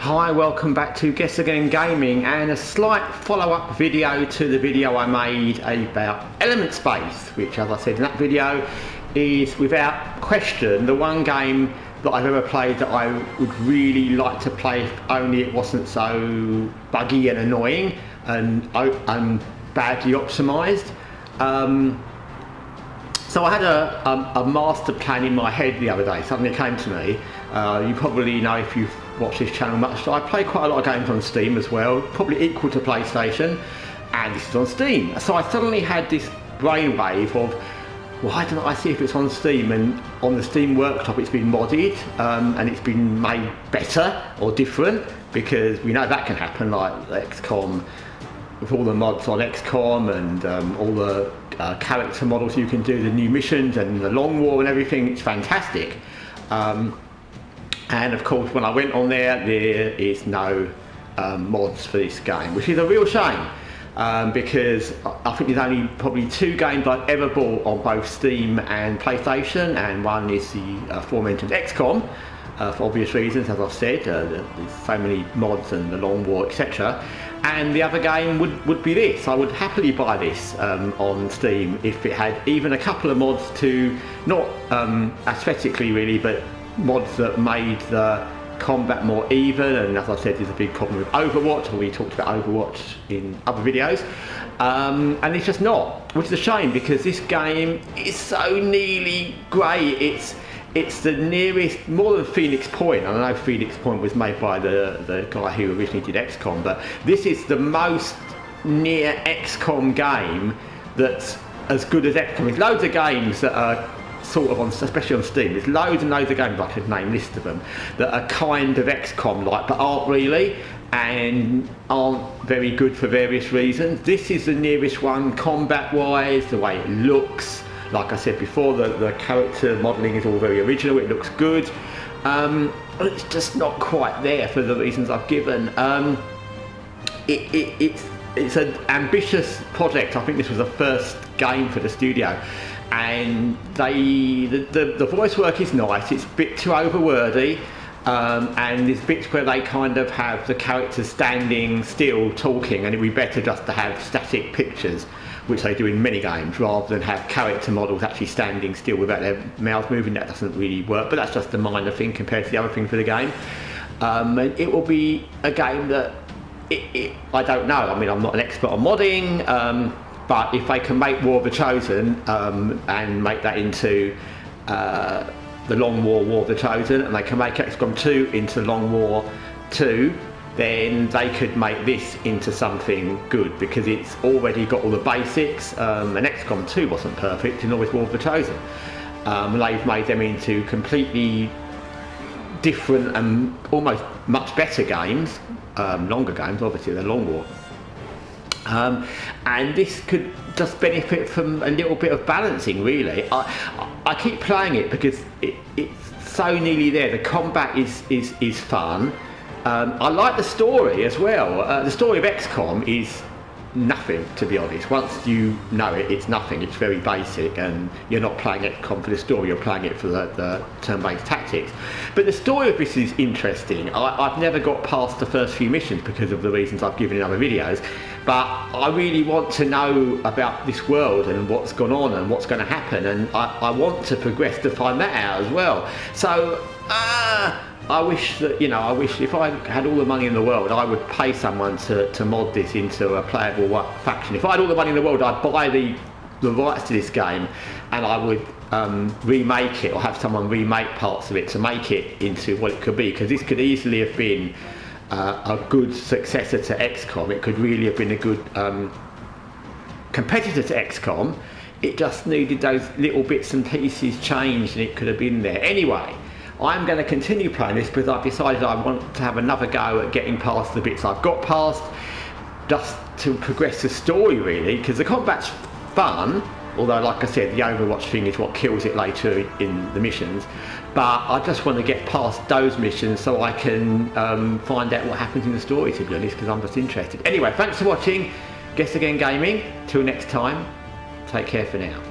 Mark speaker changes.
Speaker 1: Hi, welcome back to Guessagaingaming and a slight follow-up video to the video I made about ElementSpace, which, as I said in that video, is without question the one game that I've ever played that I would really like to play if only it wasn't so buggy and annoying and badly optimised. So I had a master plan in my head the other day. Suddenly it came to me. You probably know if you've watched this channel much. So I play quite a lot of games on Steam as well, probably equal to PlayStation, and this is on Steam. So I suddenly had this brainwave of, why don't I see if it's on Steam? And on the Steam workshop it's been modded and it's been made better or different, because we know that can happen, like XCOM, with all the mods on XCOM and all the character models you can do, the new missions and the long war and everything. It's fantastic. And of course when I went on there is no mods for this game, which is a real shame, because I think there's only probably 2 games I've ever bought on both Steam and PlayStation, and one is the aforementioned XCOM, for obvious reasons, as I've said. There's so many mods and the long war, etc. And the other game would be this. I would happily buy this on Steam if it had even a couple of mods to, not aesthetically really, but mods that made the combat more even. And as I said, there's a big problem with Overwatch, we talked about Overwatch in other videos, and it's just not, which is a shame, because this game is so nearly great. It's the nearest, more than Phoenix Point. I know Phoenix Point was made by the guy who originally did XCOM, but this is the most near XCOM game that's as good as XCOM. There's loads of games that are sort of on, especially on Steam, there's loads and loads of games, I could name list of them, that are kind of XCOM-like, but aren't really, and aren't very good for various reasons. This is the nearest one, combat-wise, the way it looks. Like I said before, the character modelling is all very original, it looks good. It's just not quite there for the reasons I've given. It's an ambitious project. I think this was the first game for the studio. And the voice work is nice, it's a bit too overwordy. And there's bits where they kind of have the characters standing still talking, and it'd be better just to have static pictures, which they do in many games, rather than have character models actually standing still without their mouths moving. That doesn't really work, but that's just a minor thing compared to the other thing for the game. It will be a game that, I don't know, I mean, I'm not an expert on modding, but if they can make War of the Chosen and make that into the Long War, War of the Chosen, and they can make XCOM 2 into Long War 2, then they could make this into something good, because it's already got all the basics, and XCOM 2 wasn't perfect, and always War of the Chosen. They've made them into completely different and almost much better games, longer games, obviously, the Long War. And this could just benefit from a little bit of balancing, really. I keep playing it because it's so nearly there. The combat is fun. I like the story as well. The story of XCOM is nothing, to be honest. Once you know it, it's nothing. It's very basic, and you're not playing XCOM for the story, you're playing it for the turn-based tactics. But the story of this is interesting. I've never got past the first few missions because of the reasons I've given in other videos, but I really want to know about this world and what's gone on and what's going to happen, and I want to progress to find that out as well. So I wish that, I wish if I had all the money in the world, I would pay someone to mod this into a playable faction. If I had all the money in the world, I'd buy the rights to this game, and I would remake it, or have someone remake parts of it to make it into what it could be, because this could easily have been a good successor to XCOM. It could really have been a good competitor to XCOM. It just needed those little bits and pieces changed, and it could have been there. Anyway, I'm going to continue playing this because I've decided I want to have another go at getting past the bits I've got past, just to progress the story, really, because the combat's fun, although, like I said, the Overwatch thing is what kills it later in the missions. But I just want to get past those missions so I can find out what happens in the story, to be honest, because I'm just interested. Anyway, thanks for watching Guessagaingaming. Till next time, take care for now.